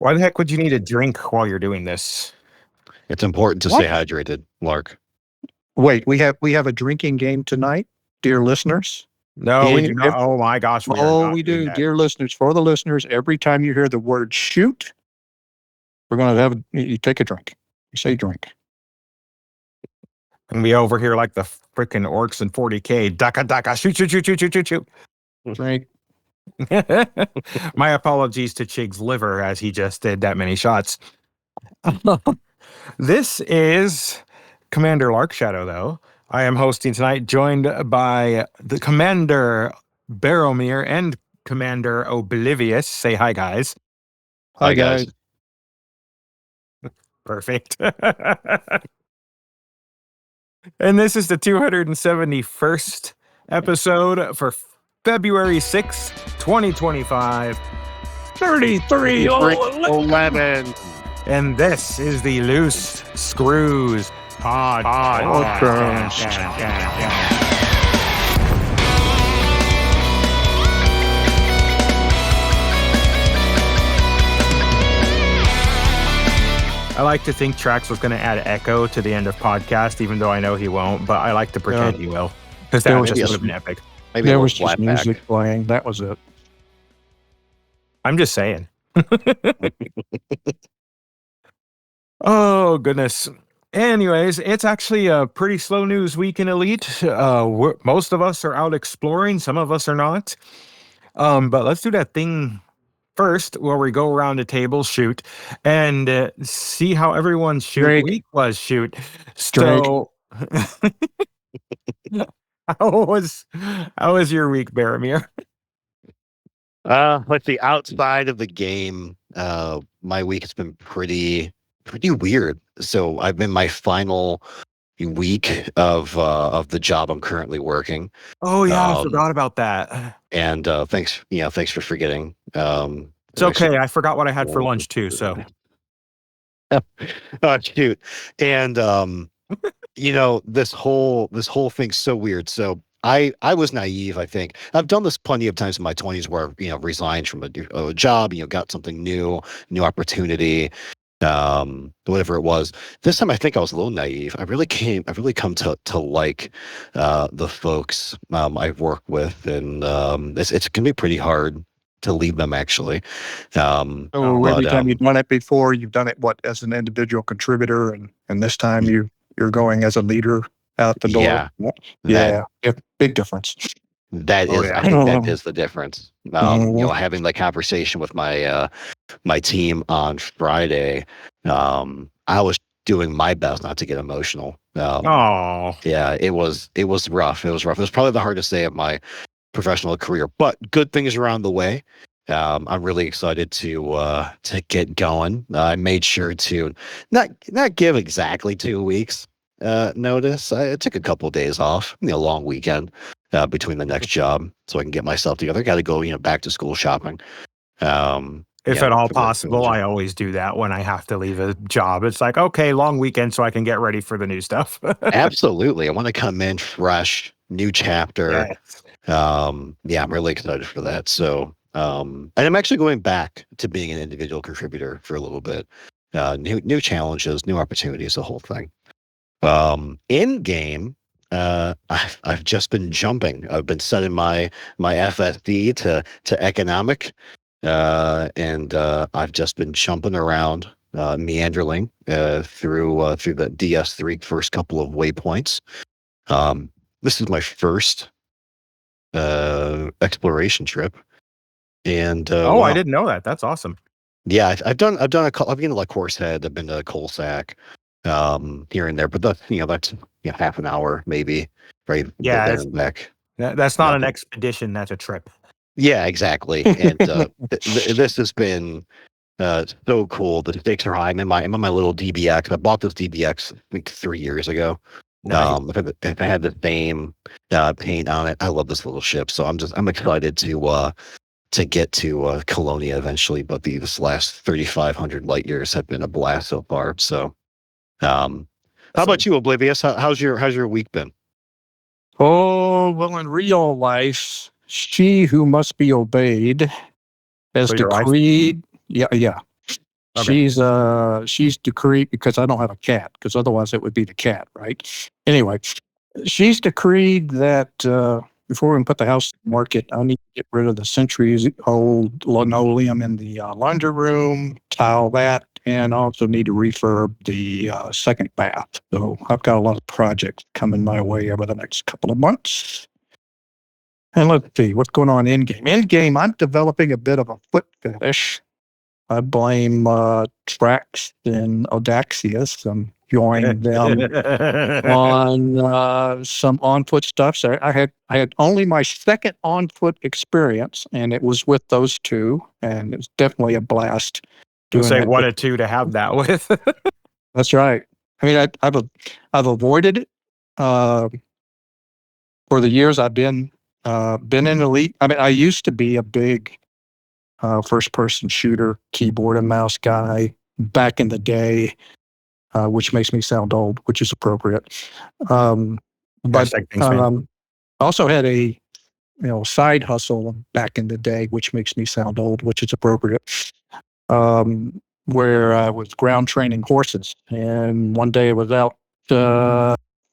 Why the heck would you need a drink while you're doing this? It's important to stay hydrated, Lark. Wait, we have a drinking game tonight, dear listeners. No, we do not. Oh my gosh. We do, dear listeners. For the listeners, every time you hear the word shoot, we're going to have you take a drink. You say drink. And we over here like the freaking orcs in 40K. Daka daka, shoot, shoot, shoot, shoot, shoot, shoot, shoot. Drink. My apologies to Chig's liver as he just did that many shots. This is Commander Lark Shadow, though. I am hosting tonight, joined by the Commander Baromir and Commander Oblivious. Say hi, guys. Hi, guys. Perfect. And this is the 271st episode for February 6th, 2025. 3311. And this is the Loose Screws Podcast. I like to think Trax was going to add echo to the end of podcast, even though I know he won't, but I like to pretend he will. Because that would have been epic. Maybe there was just music playing. That was it. I'm just saying. Oh, goodness. Anyways, it's actually a pretty slow news week in Elite. Most of us are out exploring. Some of us are not. But let's do that thing first where we go around the table, shoot, and see how everyone's week was, shoot. So, how was your week, Baromir? Let's see. Outside of the game, my week has been pretty weird. So I'm in my final week of the job I'm currently working. Oh yeah, I forgot about that. And thanks for forgetting. It's okay. I forgot what I had for lunch too. So. Oh shoot! And this whole thing's so weird. So I was naive. I think I've done this plenty of times in my 20s where resigned from a job. Got something new opportunity. Whatever it was. This time I think I was a little naive. I've really come to like the folks I've worked with, and it's gonna be pretty hard to leave them actually. Every time you've done it before, you've done it as an individual contributor, and this time you're going as a leader out the door. Yeah, big difference. That is, I think that is the difference. Having the conversation with my my team on Friday, I was doing my best not to get emotional. Yeah, it was rough. It was probably the hardest day of my professional career, but good things around the way. I'm really excited to get going. I made sure to not give exactly 2 weeks notice. I took a couple of days off, long weekend between the next job, so I can get myself together. Got to go, back to school shopping. If at all possible, I always do that when I have to leave a job. It's like, okay, long weekend, so I can get ready for the new stuff. Absolutely, I want to come in fresh, new chapter. Yes. I'm really excited for that. So, and I'm actually going back to being an individual contributor for a little bit. New challenges, new opportunities, the whole thing. In game, I've just been jumping. I've been setting my FSD to economic, and I've just been jumping around, meandering through the DS3 first couple of waypoints. This is my first exploration trip, and I didn't know that. That's awesome. Yeah, I've done a couple. I've been to like Horsehead. I've been to Colsack, here and there, but that's half an hour maybe, right? Yeah, there and back. That's not an expedition. That's a trip. Yeah, exactly. And this has been so cool. The stakes are high. I'm in my little DBX. I bought this DBX I think 3 years ago. Nice. If I had the same paint on it, I love this little ship. So I'm excited to get to Colonia eventually. But this last 3,500 light years have been a blast so far. So, how about you, Oblivious? How's your week been? Oh, well, in real life, she who must be obeyed has decreed. Yeah. Okay. She's decreed, because I don't have a cat, because otherwise it would be the cat, right? Anyway, she's decreed that before we can put the house in the market, I need to get rid of the centuries-old linoleum in the laundry room, tile that, and also need to refurb the second bath. So I've got a lot of projects coming my way over the next couple of months. And let's see what's going on in game. In game, I'm developing a bit of a foot fetish. I blame Trax and Audaxius. I'm joining them on some on-foot stuff. So I had only my second on-foot experience, and it was with those two, and it was definitely a blast. You'll say what a two to have that with. That's right. I mean, I've avoided it for the years I've been in Elite. I mean, I used to be a big first-person shooter, keyboard and mouse guy back in the day, which makes me sound old, which is appropriate. But also had a side hustle back in the day, which makes me sound old, which is appropriate. Where I was ground training horses, and one day I was out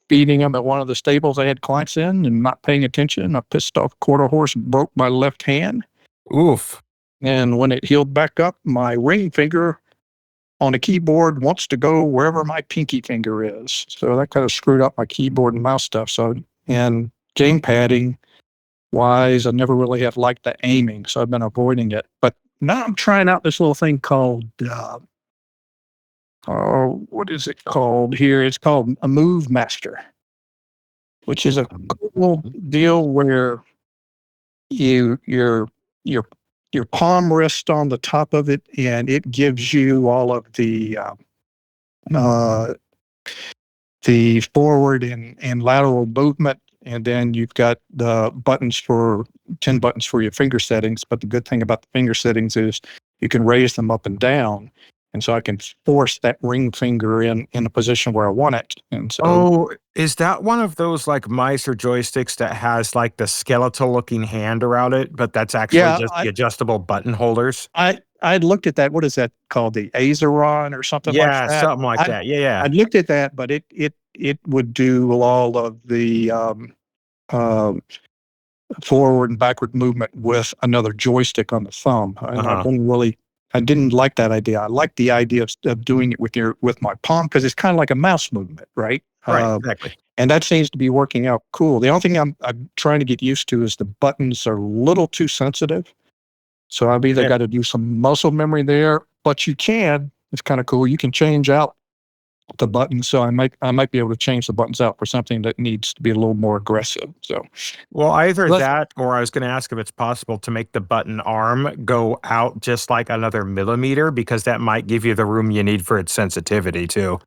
feeding them at one of the stables I had clients in, and not paying attention. I pissed off a quarter horse and broke my left hand. Oof. And when it healed back up, my ring finger on the keyboard wants to go wherever my pinky finger is. So that kind of screwed up my keyboard and mouse stuff. So, and game padding wise, I never really have liked the aiming, so I've been avoiding it. But now I'm trying out this little thing called, what is it called here? It's called a Move Master, which is a cool deal where your palm rests on the top of it, and it gives you all of the forward and lateral movement. And then you've got the 10 buttons for your finger settings. But the good thing about the finger settings is you can raise them up and down. And so I can force that ring finger in a position where I want it. And so, is that one of those like mice or joysticks that has like the skeletal looking hand around it, but that's actually just the adjustable button holders? I looked at that. What is that called? The Azeron or something like that? Yeah, something like that. Yeah. I looked at that, but it would do all of the forward and backward movement with another joystick on the thumb. And I didn't like that idea. I like the idea of doing it with my palm, because it's kind of like a mouse movement, right? Right, exactly. And that seems to be working out cool. The only thing I'm trying to get used to is the buttons are a little too sensitive. So I've either got to do some muscle memory there, but it's kind of cool. You can change out the buttons. So I might be able to change the buttons out for something that needs to be a little more aggressive. So, well, either that, or I was going to ask if it's possible to make the button arm go out just like another millimeter, because that might give you the room you need for its sensitivity too.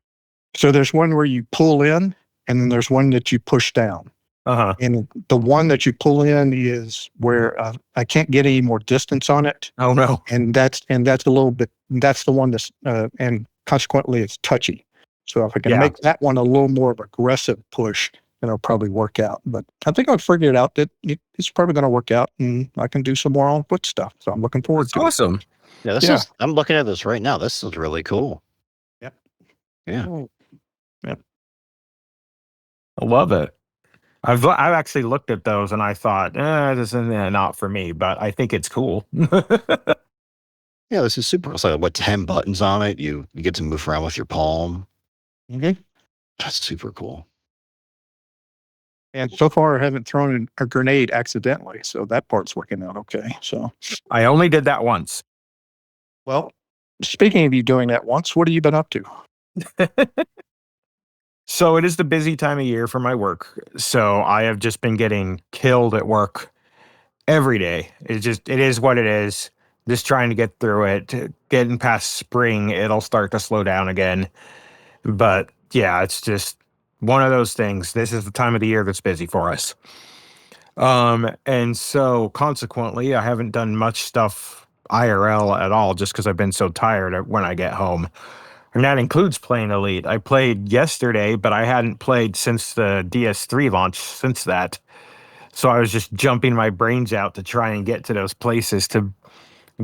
So there's one where you pull in, and then there's one that you push down. And the one that you pull in is where I can't get any more distance on it. Oh no! And that's a little bit. That's the one that's and consequently it's touchy. So if I can make that one a little more of an aggressive push, then it'll probably work out. But I think I've figured out that it's probably going to work out, and I can do some more on-foot stuff. So I'm looking forward to it. Awesome. Yeah, I'm looking at this right now. This is really cool. Yep. Yeah. Yep. I love it. I've actually looked at those and I thought, this is not for me, but I think it's cool. Yeah, this is super. It's like 10 buttons on it. You get to move around with your palm. Mm-hmm. That's super cool. And so far, I haven't thrown a grenade accidentally, so that part's working out okay. So I only did that once. Well, speaking of you doing that once, what have you been up to? So it is the busy time of year for my work. So I have just been getting killed at work every day. It is what it is. Just trying to get through it. Getting past spring, it'll start to slow down again. But yeah, it's just one of those things. This is the time of the year that's busy for us. And so consequently, I haven't done much stuff IRL at all, just because I've been so tired when I get home. And that includes playing Elite. I played yesterday, but I hadn't played since the DS3 launch since that. So I was just jumping my brains out to try and get to those places to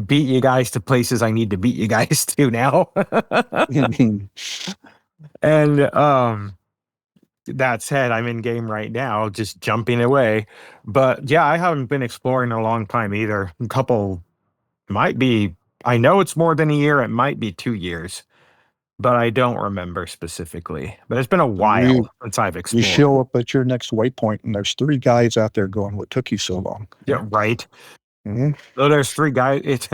beat you guys to places I need to beat you guys to now. And that said, I'm in game right now, just jumping away. But yeah, I haven't been exploring in a long time either. A couple might be, I know it's more than a year, it might be 2 years, but I don't remember specifically. But it's been a while since I've explored. You show up at your next waypoint and there's 3 guys out there going, what took you so long? Yeah, right. Mm-hmm. So there's 3 guys.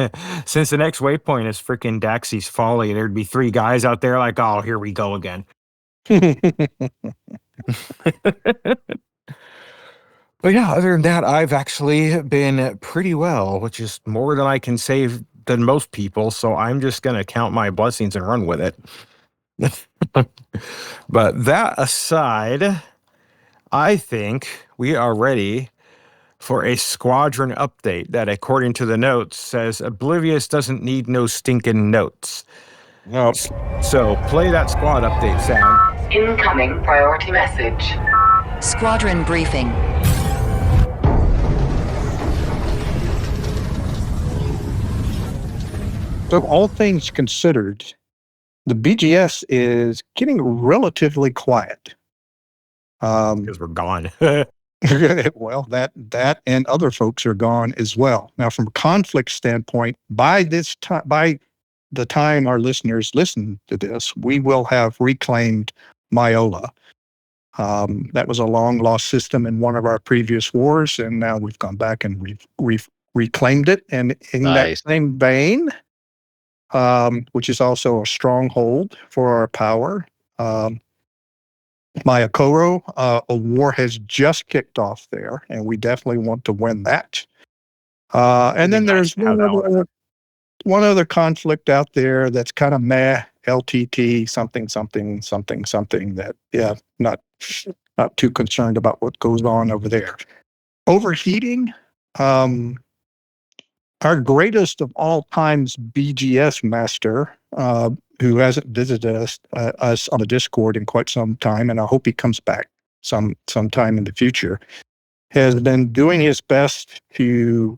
Since the next waypoint is freaking Daxie's Folly, there'd be 3 guys out there like, oh, here we go again. But yeah, other than that, I've actually been pretty well, which is more than I can say than most people. So I'm just going to count my blessings and run with it. But that aside, I think we are ready for a squadron update that, according to the notes, says Oblivious doesn't need no stinking notes. Nope. So play that squad update sound. Incoming priority message. Squadron briefing. So all things considered, the BGS is getting relatively quiet. Because we're gone. Well, that and other folks are gone as well. Now, from a conflict standpoint, by the time our listeners listen to this, we will have reclaimed Myola. That was a long lost system in one of our previous wars, and now we've gone back and we've reclaimed it. And in that same vein, which is also a stronghold for our power, Mayakoro, a war has just kicked off there, and we definitely want to win that. And then there's one other conflict out there that's kind of meh, LTT, something that, yeah, not too concerned about what goes on over there. Overheating, our greatest of all times BGS master, who hasn't visited us on the Discord in quite some time, and I hope he comes back sometime in the future, has been doing his best to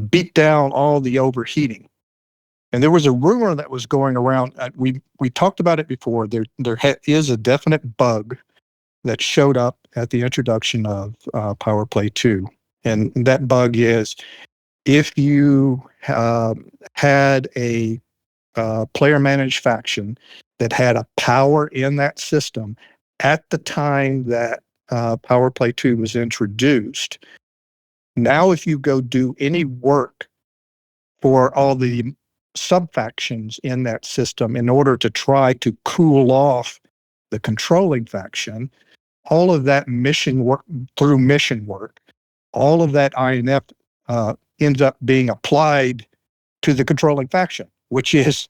beat down all the overheating. And there was a rumor that was going around. We talked about it before. There is a definite bug that showed up at the introduction of PowerPlay 2, and that bug is if you had a player managed faction that had a power in that system at the time that PowerPlay 2 was introduced. Now, if you go do any work for all the sub-factions in that system in order to try to cool off the controlling faction, all of that mission work, all of that INF ends up being applied to the controlling faction, which is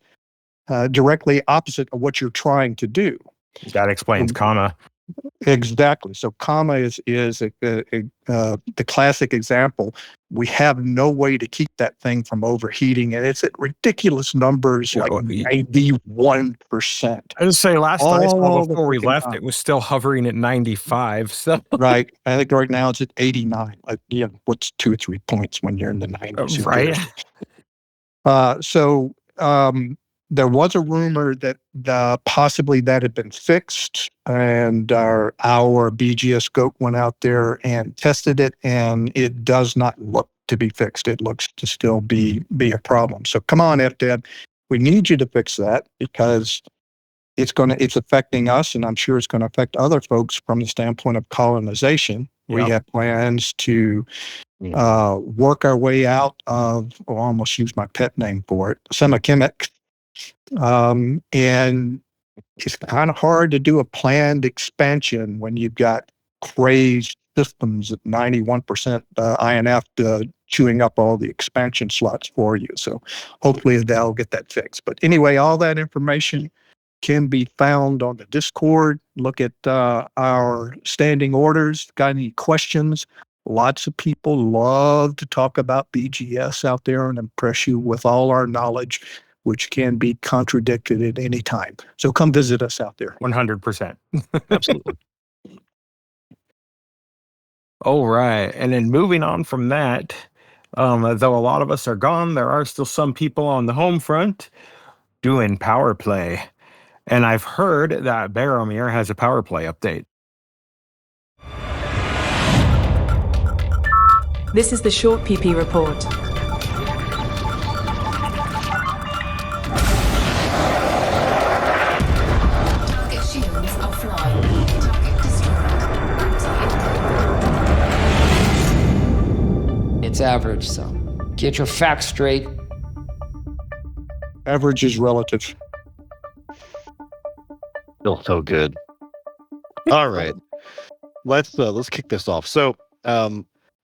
directly opposite of what you're trying to do. That explains comma. Exactly. So comma is the classic example. We have no way to keep that thing from overheating, and it's at ridiculous numbers, like 91%. I would say last I saw before we left, it was still hovering at 95. So right. I think right now it's at 89. What's 2 or 3 points when you're in the 90s? Right. So there was a rumor that possibly that had been fixed, and our BGS goat went out there and tested it, and it does not look to be fixed. It looks to still be a problem. So come on, FDev, we need you to fix that, because it's affecting us, and I'm sure it's going to affect other folks from the standpoint of colonization. Yep. We have plans to work our way out of, I almost used my pet name for it, Semachemic. And it's kind of hard to do a planned expansion when you've got crazed systems at 91% INF chewing up all the expansion slots for you. So hopefully they'll get that fixed. But anyway, all that information can be found on the Discord. Look at our standing orders. Got any questions? Lots of people love to talk about BGS out there and impress you with all our knowledge, which can be contradicted at any time. So come visit us out there. 100%. Absolutely. All right. And then moving on from that, Though a lot of us are gone, there are still some people on the home front doing power play. And I've heard that Baromir has a power play update. This is the short PP report. Target shields offline. Target destroyed. It's average, so get your facts straight. Average is relative. Still so good. All right, let's kick this off. So,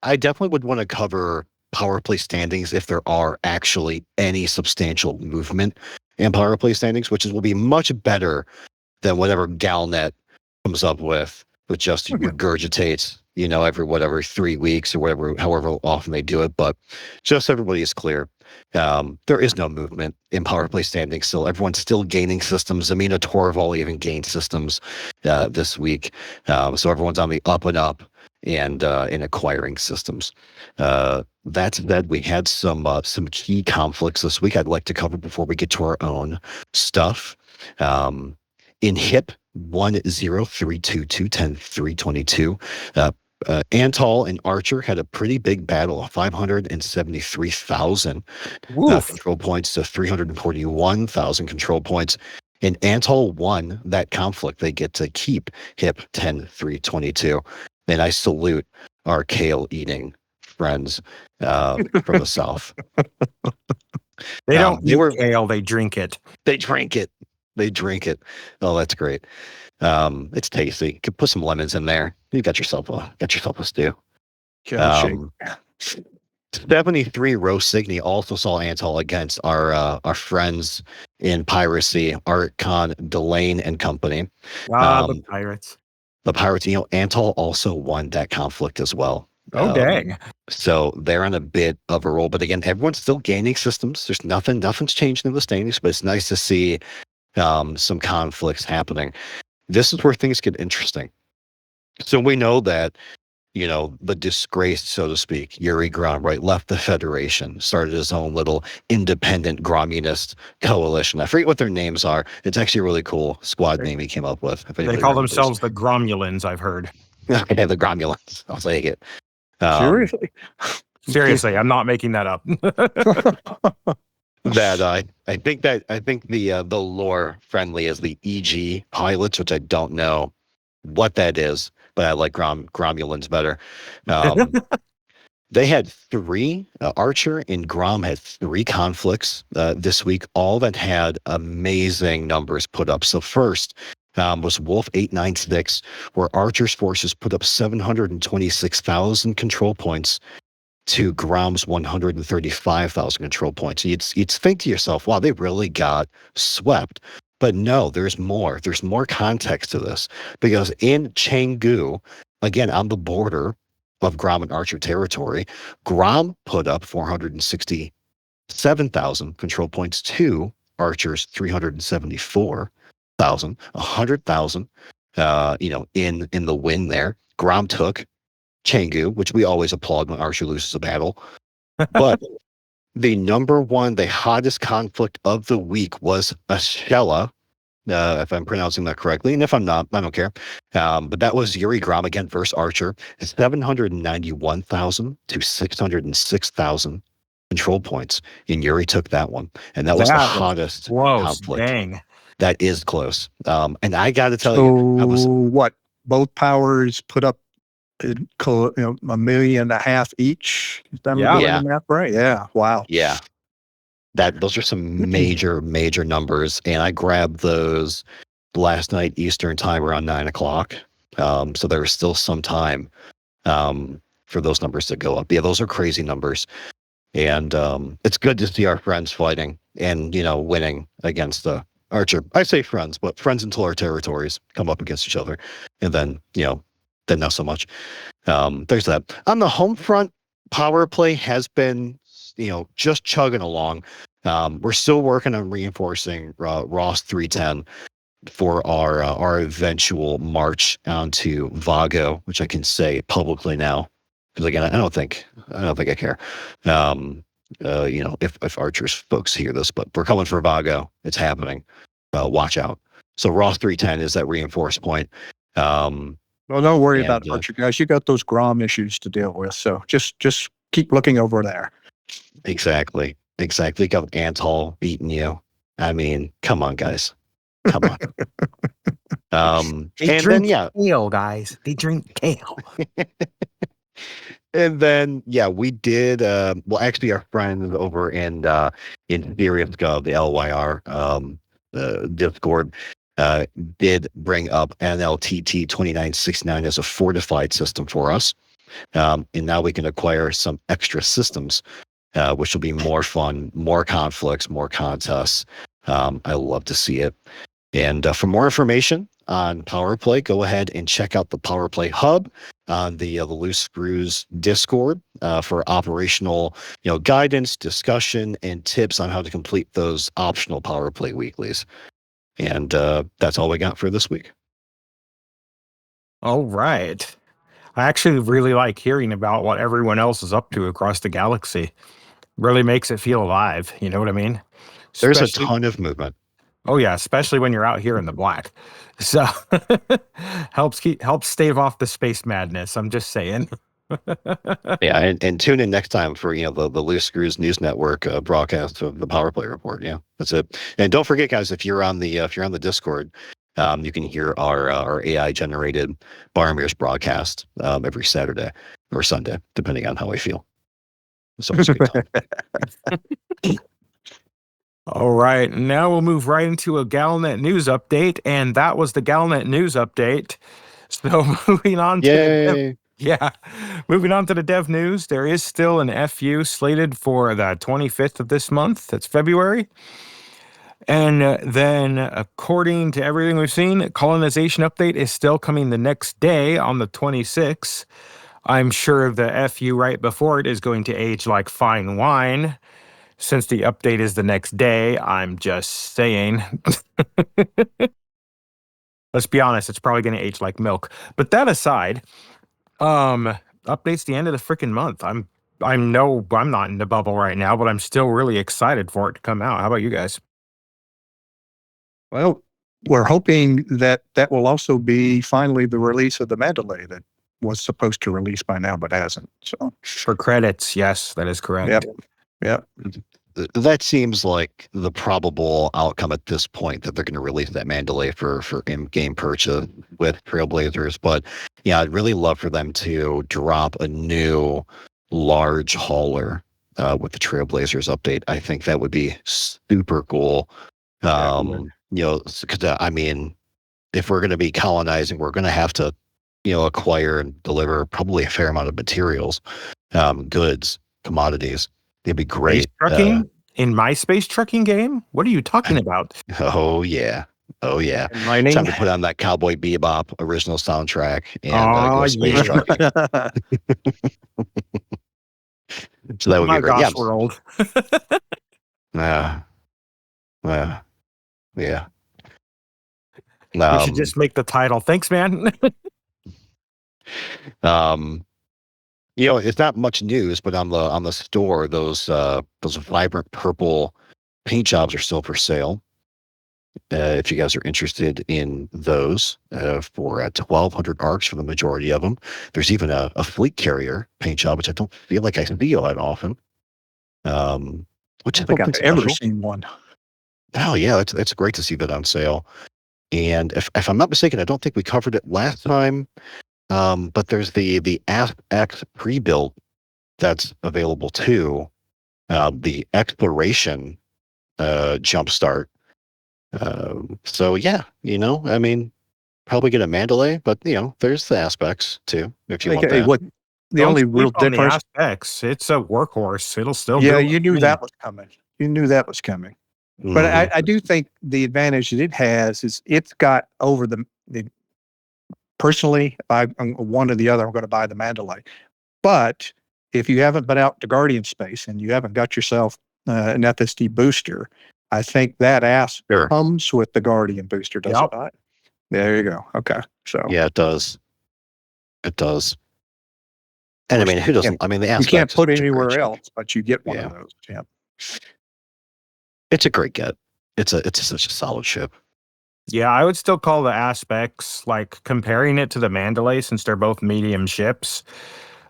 I definitely would want to cover power play standings if there are actually any substantial movement in power play standings, which will be much better than whatever Galnet comes up with, which just regurgitates, every 3 weeks or however often they do it. But just so everybody is clear, there is no movement in power play standings still. Everyone's still gaining systems. Amina Torval even gained systems this week. So everyone's on the up and up and in acquiring systems. That said, we had some key conflicts this week I'd like to cover before we get to our own stuff. In HIP 1032210322, Antal and Archer had a pretty big battle, 573,000 control points to 341,000 control points. And Antal won that conflict. They get to keep HIP 10322. And I salute our kale eating friends from the South. They don't eat kale, they drink it. They drink it. Oh, that's great. It's tasty. You could put some lemons in there. You got yourself a stew. 73 Rose Signy also saw Antal against our friends in piracy, Art Khan, Delane and company. The pirates. The pirates, Antal also won that conflict as well. Oh, dang. So they're on a bit of a roll. But again, everyone's still gaining systems. There's nothing's changed in the standings, but it's nice to see some conflicts happening. This is where things get interesting. So we know that, the disgraced, so to speak, Yuri Grom, right, left the Federation, started his own little independent Gromunist coalition. I forget what their names are. It's actually a really cool squad name he came up with. They call themselves the Gromulans, I've heard. Okay, the Gromulans. I'll take it. Seriously? Seriously, I'm not making that up. I think the lore friendly is the EG pilots, which I don't know what that is, but I like Gromulans better. They had 3, Archer and Grom had 3 conflicts this week, all that had amazing numbers put up. So first was Wolf 896, where Archer's forces put up 726,000 control points to Grom's 135,000 control points. You'd think to yourself, wow, they really got swept. But no, there's more. There's more context to this, because in Changgu, again, on the border of Grom and Archer territory, Grom put up 467,000 control points to Archer's 374,000, 100,000, in the win there. Grom took Changgu, which we always applaud when Archer loses a battle. But the the hottest conflict of the week was Ascella, if I'm pronouncing that correctly. And if I'm not, I don't care. But that was Yuri Grom again versus Archer. 791,000 to 606,000 control points. And Yuri took that one. And that was the hottest conflict. Dang. That is close. And I got to tell what? Both powers put up $1.5 million each. Is that math right? Yeah. Wow. Yeah. Those are some major numbers, and I grabbed those last night Eastern time around 9:00. So there was still some time for those numbers to go up. Yeah, those are crazy numbers, and it's good to see our friends fighting and winning against the Archer. I say friends, but friends until our territories come up against each other, and then then not so much. There's that. On the home front, power play has been just chugging along. We're still working on reinforcing Ross 310 for our eventual march onto Vagho, which I can say publicly now. Because again, I don't think I care. If Archer's folks hear this, but we're coming for Vagho. It's happening. Watch out. So Ross 310 is that reinforced point. Well, don't worry about Archer, guys. You got those Grom issues to deal with, so just keep looking over there. Exactly. Got Antal beating you. I mean, come on, guys. Come on. They drink kale, guys. They drink kale. And then, we did. Actually, our friends over in Serious Gov, the LYR Discord, did bring up NLTT 2969 as a fortified system for us. And now we can acquire some extra systems, which will be more fun, more conflicts, more contests. I love to see it. And for more information on PowerPlay, go ahead and check out the PowerPlay Hub on the Loose Screws Discord for operational, guidance, discussion, and tips on how to complete those optional PowerPlay weeklies. And that's all we got for this week. All right. I actually really like hearing about what everyone else is up to across the galaxy. Really makes it feel alive. You know what I mean? There's a ton of movement. Oh yeah, especially when you're out here in the black. So helps stave off the space madness. I'm just saying. Yeah, and tune in next time for the Loose Screws News Network broadcast of the PowerPlay report. Yeah, that's it. And don't forget, guys, if you're on the Discord, you can hear our AI generated Baramir's broadcast every Saturday or Sunday, depending on how I feel. So it's a good time. All right, now we'll move right into a Galnet news update, and that was the Galnet news update. So moving on to moving on to the dev news, there is still an FU slated for the 25th of this month. That's February. And then, according to everything we've seen, colonization update is still coming the next day on the 26th. I'm sure the FU right before it is going to age like fine wine. Since the update is the next day, I'm just saying. Let's be honest, it's probably going to age like milk. But that aside, update's the end of the freaking month. I'm not in the bubble right now, but I'm still really excited for it to come out. How about you guys? Well, we're hoping that will also be finally the release of the Mandalay that was supposed to release by now, but hasn't. So for credits, yes, that is correct. Yep. That seems like the probable outcome at this point, that they're going to release that Mandalay for in-game purchase with Trailblazers. But yeah, I'd really love for them to drop a new large hauler with the Trailblazers update. I think that would be super cool. Because I mean, if we're going to be colonizing, we're going to have to, acquire and deliver probably a fair amount of materials, goods, commodities. It'd be great. Space trucking in my space trucking game? What are you talking about? Oh yeah. Mining. Time to put on that Cowboy Bebop original soundtrack and go space trucking. So that would be great. Gosh, we're old. Yeah. We should just make the title. Thanks, man. It's not much news, but on the store, those vibrant purple paint jobs are still for sale. If you guys are interested in those, for 1,200 arcs for the majority of them. There's even a fleet carrier paint job, which I don't feel like I see that often. Which I think I've ever seen one. Oh yeah, it's great to see that on sale. And if I'm not mistaken, I don't think we covered it last time. But there's the X pre-built that's available too. The exploration jumpstart. So yeah, I mean, probably get a Mandalay, but there's the aspects too. If you want that. The only real difference, aspects, it's a workforce. It'll still. Yeah, you knew that was coming. But I do think the advantage that it has is it's got over the personally, I'm one or the other, I'm going to buy the Mandalay. But if you haven't been out to Guardian Space and you haven't got yourself an FSD booster, I think that comes with the Guardian booster, does it not? There you go. Okay. So yeah, it does. It does. And I mean, who doesn't? I mean, the You can't Aspect put is it a great anywhere ship. else, but you get one Yeah. of those. Yeah. It's a great get. It's such a solid ship. Yeah, I would still call the aspects, like comparing it to the Mandalay, since they're both medium ships.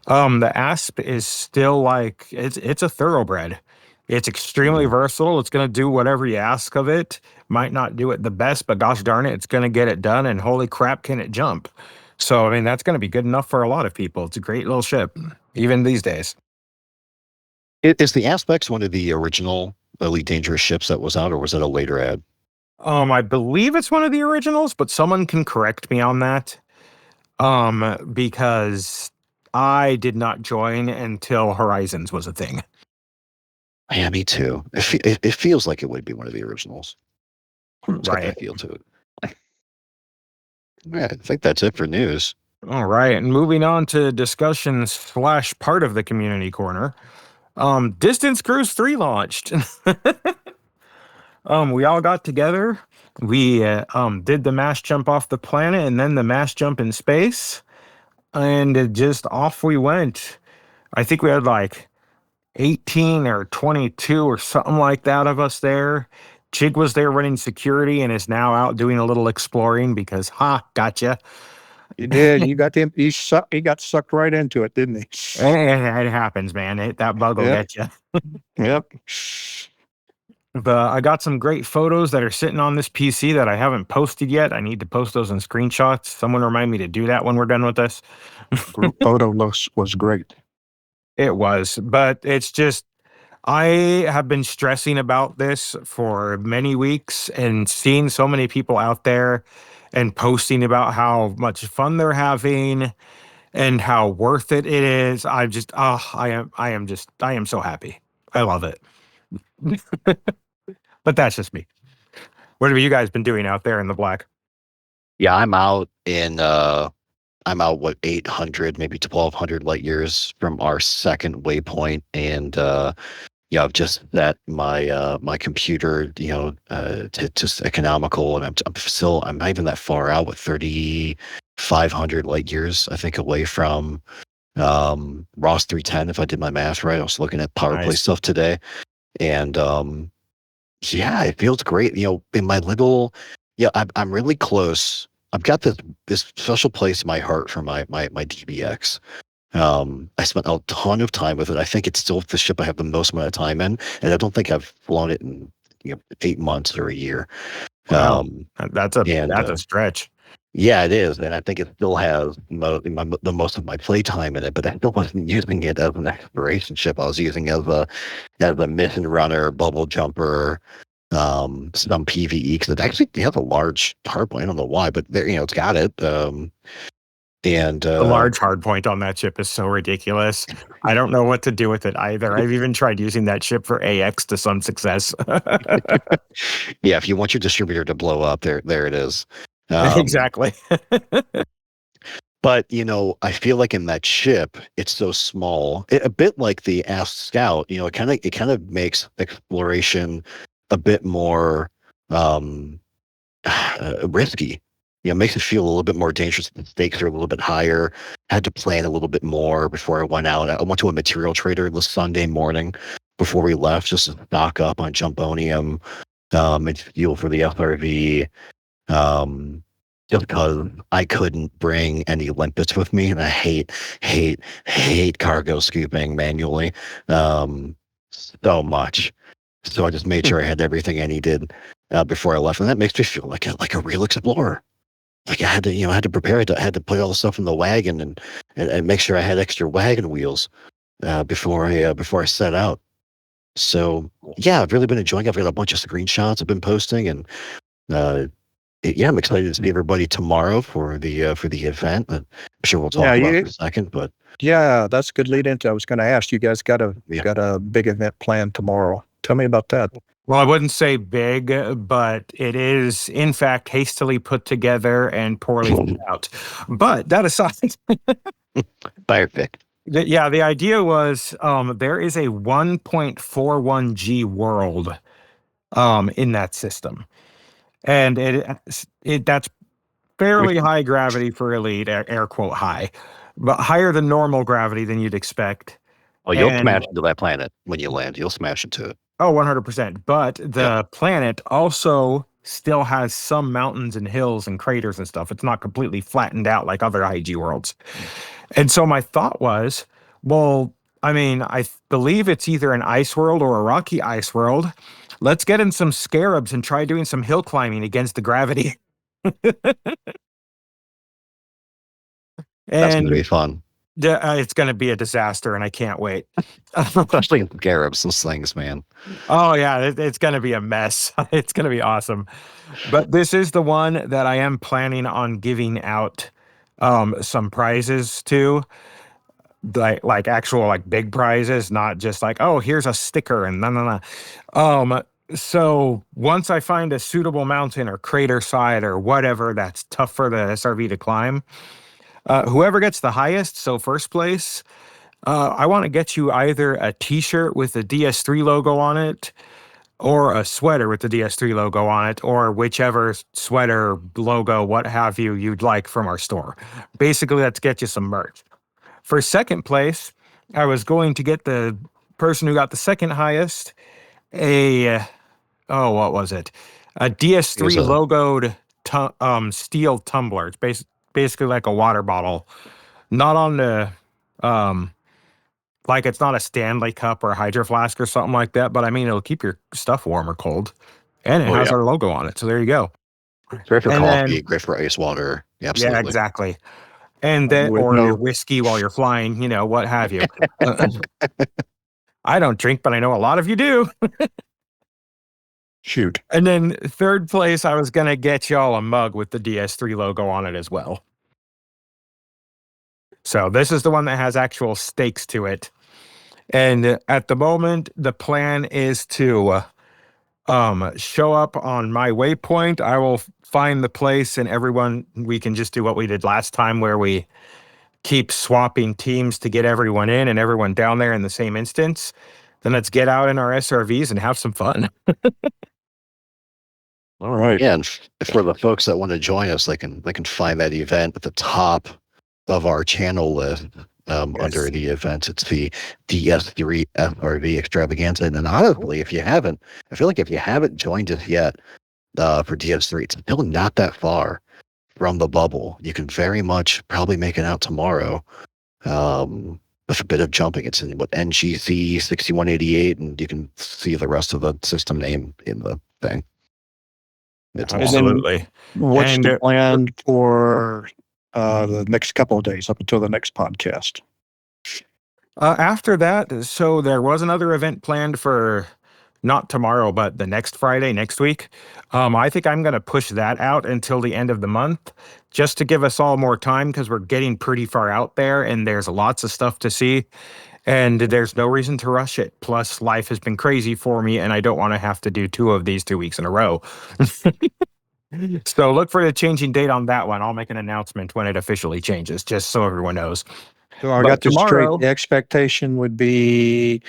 The Asp is still like it's a thoroughbred. It's extremely versatile. It's going to do whatever you ask of it. Might not do it the best, but gosh darn it, it's going to get it done. And holy crap, can it jump? So I mean, that's going to be good enough for a lot of people. It's a great little ship, even these days. Is the Aspects one of the original Elite Dangerous ships that was out, or was it a later ad? I believe it's one of the originals, but someone can correct me on that. Because I did not join until Horizons was a thing. Yeah, me too. It feels like it would be one of the originals. It's got Right. that feel to it. Yeah, I think that's it for news. All right. And moving on to discussions / part of the community corner. Distance Cruise 3 launched. We all got together. We did the mass jump off the planet and then the mass jump in space. And just off we went. I think we had like 18 or 22 or something like that of us there. Chig was there running security and is now out doing a little exploring because, gotcha. You did. You got him. He got sucked right into it, didn't he? It happens, man. That bug will Yep. get you. Yep. But I got some great photos that are sitting on this PC that I haven't posted yet. I need to post those in screenshots. Someone remind me to do that when we're done with this. Group photo was great. It was, but it's just, I have been stressing about this for many weeks and seeing so many people out there and posting about how much fun they're having and how worth it is. I am so happy. I love it. But that's just me. What have you guys been doing out there in the black? Yeah, I'm out what 800, maybe 1200 light years from our second waypoint, and yeah, I've just set my computer, to just economical, and I'm not even that far out with 3,500 light years, I think, away from Ross 310. If I did my math right, I was looking at PowerPlay Nice. stuff today, and yeah, it feels great. In my little, yeah, I'm really close. I've got this special place in my heart for my DBX. I spent a ton of time with it. I think it's still the ship I have the most amount of time in, and I don't think I've flown it in 8 months or a year. Wow. That's a stretch. Yeah, it is, and I think it still has the most of my playtime in it. But I still wasn't using it as an exploration ship. I was using it as a mission runner, bubble jumper, some PVE, because it actually has a large hardpoint. I don't know why, but there, it's got it. And The large hard point on that ship is so ridiculous. I don't know what to do with it either. I've even tried using that ship for AX to some success. yeah, if you want your distributor to blow up, there it is. Exactly. But I feel like in that ship, it's so small, a bit like the Ask Scout. It kind of makes exploration a bit more risky. Makes it feel a little bit more dangerous. The stakes are a little bit higher. Had to plan a little bit more before I went out. I went to a material trader this Sunday morning before we left, just to stock up on jumponium and fuel for the FRV. Just because I couldn't bring any limpets with me, and I hate cargo scooping manually so much. So I just made sure I had everything I needed before I left, and that makes me feel like a real explorer. Like I had to prepare it. I had to put all the stuff in the wagon and make sure I had extra wagon wheels before I set out. So yeah, I've really been enjoying it. I've got a bunch of screenshots I've been posting, and yeah, I'm excited to see everybody tomorrow for the event. I'm sure we'll talk about it in a second, but yeah, that's a good lead into. I was going to ask you guys got a big event planned tomorrow. Tell me about that. Well, I wouldn't say big, but it is, in fact, hastily put together and poorly thought out. But that aside, perfect. Yeah, the idea was there is a 1.41 G world in that system, and that's fairly high gravity for elite, air quote high. but higher than normal gravity than you'd expect. Oh, you'll smash into that planet when you land. You'll smash into it. Oh, 100%. But the planet also still has some mountains and hills and craters and stuff. It's not completely flattened out like other IG worlds. And so my thought was, well, I mean, I believe it's either an ice world or a rocky ice world. Let's get in some scarabs and try doing some hill climbing against the gravity. That's going to be fun. It's going to be a disaster, and I can't wait. Especially in scarabs and slings, man. Oh, yeah, it's going to be a mess. It's going to be awesome. But this is the one that I am planning on giving out some prizes to. Like actual like big prizes, not just like, oh, here's a sticker and no. So once I find a suitable mountain or crater side or whatever that's tough for the SRV to climb, whoever gets the highest, so first place, I want to get you either a t-shirt with the DS3 logo on it or a sweater with the DS3 logo on it, or whichever sweater, logo, what have you, you'd like from our store. Basically, let's get you some merch. For second place, I was going to get the person who got the second highest what was it? A DS3 logoed steel tumbler. It's basically like a water bottle. Not on the, like it's not a Stanley cup or a Hydro Flask or something like that, but I mean, it'll keep your stuff warm or cold. And it has our logo on it. So there you go. Great for coffee, great for ice water. Yeah, absolutely. Yeah, exactly. And then, or your whiskey while you're flying, what have you. I don't drink, but I know a lot of you do. Shoot. And then third place, I was going to get y'all a mug with the DS3 logo on it as well. So this is the one that has actual stakes to it. And at the moment, the plan is to show up on my waypoint. I will find the place, and everyone, we can just do what we did last time where we keep swapping teams to get everyone in and everyone down there in the same instance. Then let's get out in our SRVs and have some fun. All right. Yeah, and for the folks that want to join us, they can find that event at the top of our channel list. Under the events, it's the DS3 FRV extravaganza. And then honestly, I feel like if you haven't joined us yet for DS3, it's still not that far from the bubble. You can very much probably make it out tomorrow with a bit of jumping. It's in NGC 6188, and you can see the rest of the system name in the thing. It's Absolutely. What's the plan for the next couple of days up until the next podcast? After that, so there was another event planned for not tomorrow, but the next Friday, next week. I think I'm going to push that out until the end of the month just to give us all more time because we're getting pretty far out there and there's lots of stuff to see and there's no reason to rush it. Plus, life has been crazy for me and I don't want to have to do 2 of these 2 weeks in a row. So look for the changing date on that one. I'll make an announcement when it officially changes, just so everyone knows. So I got this straight. The expectation would be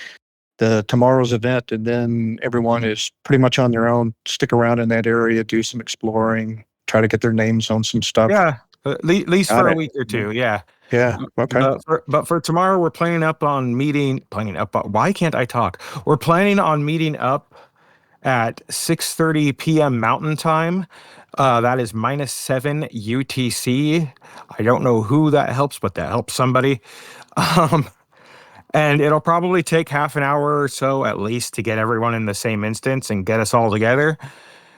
tomorrow's event, and then everyone is pretty much on their own. Stick around in that area, do some exploring, try to get their names on some stuff. Yeah, at least for a week or 2. Yeah. Yeah. Okay. But for tomorrow, we're planning on meeting. Why can't I talk? We're planning on meeting up at 6:30 p.m. Mountain Time. That is -7 UTC. I don't know who that helps, but that helps somebody. And it'll probably take half an hour or so at least to get everyone in the same instance and get us all together.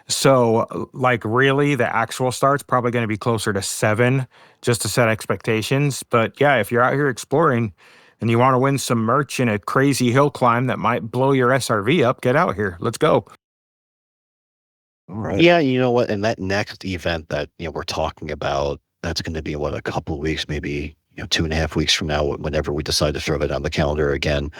So, really, the actual start's probably going to be closer to 7 just to set expectations. But yeah, if you're out here exploring and you want to win some merch in a crazy hill climb that might blow your SRV up, get out here. Let's go. All right. Yeah, you know what? And that next event that we're talking about, that's going to be a couple of weeks, maybe 2.5 weeks from now, whenever we decide to throw it on the calendar again.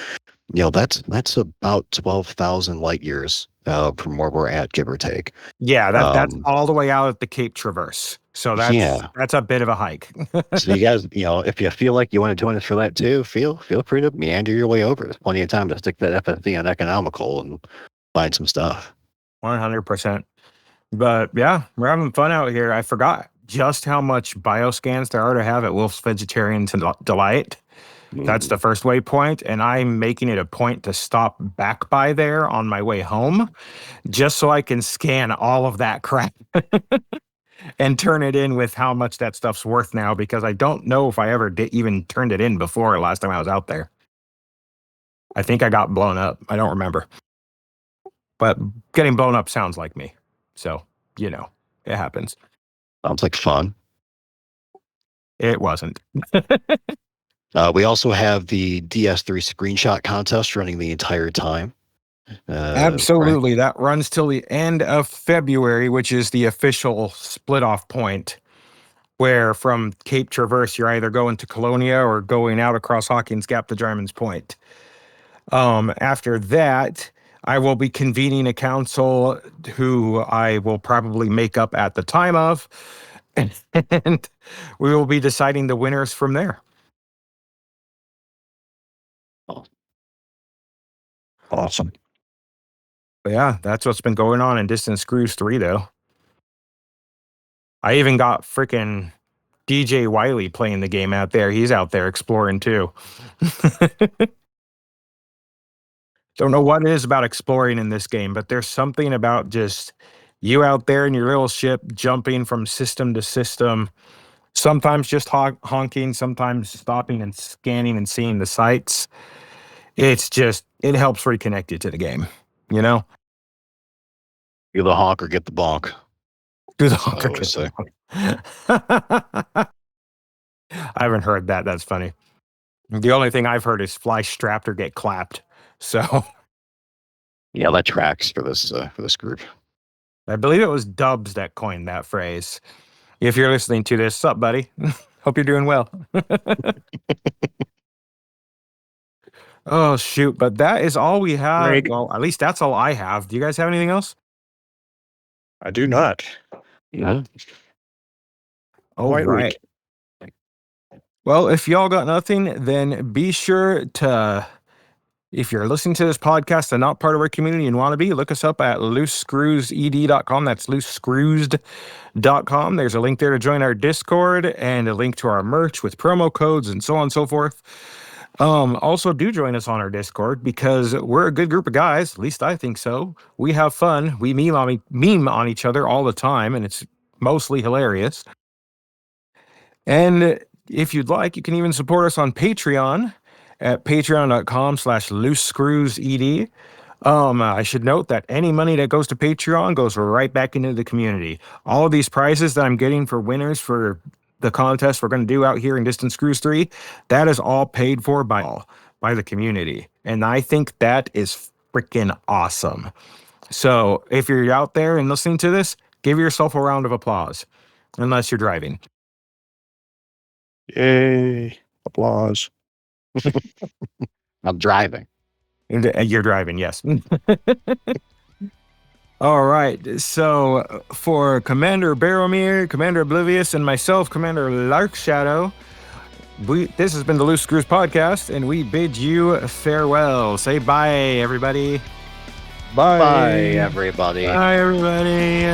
That's about 12,000 light years from where we're at, give or take. Yeah, that's all the way out at the Cape Traverse. So that's a bit of a hike. So you guys, if you feel like you want to join us for that too, feel free to meander your way over. There's plenty of time to stick that FSD on economical and find some stuff. 100%. But yeah, we're having fun out here. I forgot just how much bioscans there are to have at Wolf's Vegetarian Delight. That's the first waypoint, and I'm making it a point to stop back by there on my way home, just so I can scan all of that crap and turn it in with how much that stuff's worth now, because I don't know if I ever even turned it in before last time I was out there. I think I got blown up. I don't remember. But getting blown up sounds like me. So, you know, it happens. Sounds like fun. It wasn't. We also have the DS3 screenshot contest running the entire time. Absolutely. Right. That runs till the end of February, which is the official split off point, where from Cape Traverse, you're either going to Colonia or going out across Hawkins Gap to Dryman's Point. After that, I will be convening a council who I will probably make up at the time of, and we will be deciding the winners from there. Awesome. But yeah, that's what's been going on in Distant Screws 3, though. I even got freaking DJ Wiley playing the game out there. He's out there exploring, too. Don't know what it is about exploring in this game, but there's something about just you out there in your little ship jumping from system to system, sometimes just honking, sometimes stopping and scanning and seeing the sights. It's just, it helps reconnect you to the game, you know? Do the honk or get the bonk. Do the honk or get the bonk. I haven't heard that. That's funny. The only thing I've heard is fly strapped or get clapped. So, yeah, that tracks for this group. I believe it was Dubs that coined that phrase. If you're listening to this, sup, buddy? Hope you're doing well. Oh, shoot. But that is all we have. Greg. Well, at least that's all I have. Do you guys have anything else? I do not. Yeah. Oh, Quite right. weak. Well, if y'all got nothing, then be sure to, if you're listening to this podcast and not part of our community and want to be, look us up at loosescrewsed.com. That's loosescrewsed.com. There's a link there to join our Discord and a link to our merch with promo codes and so on and so forth. Also do join us on our Discord because we're a good group of guys. At least I think so. We have fun. We meme on each other all the time, and it's mostly hilarious. And if you'd like, you can even support us on Patreon at patreon.com/loosescrewsed. I should note that any money that goes to Patreon goes right back into the community. All of these prizes that I'm getting for winners for the contest we're going to do out here in Distant Screws 3, that is all paid for by the community. And I think that is freaking awesome. So if you're out there and listening to this, give yourself a round of applause, unless you're driving. Yay. Applause. I'm driving. You're driving, yes. All right. So for Commander Baromir, Commander Oblivious, and myself, Commander Larkshadow, this has been the Loose Screws Podcast, and we bid you farewell. Say bye, everybody. Bye. Bye, everybody. Bye, everybody.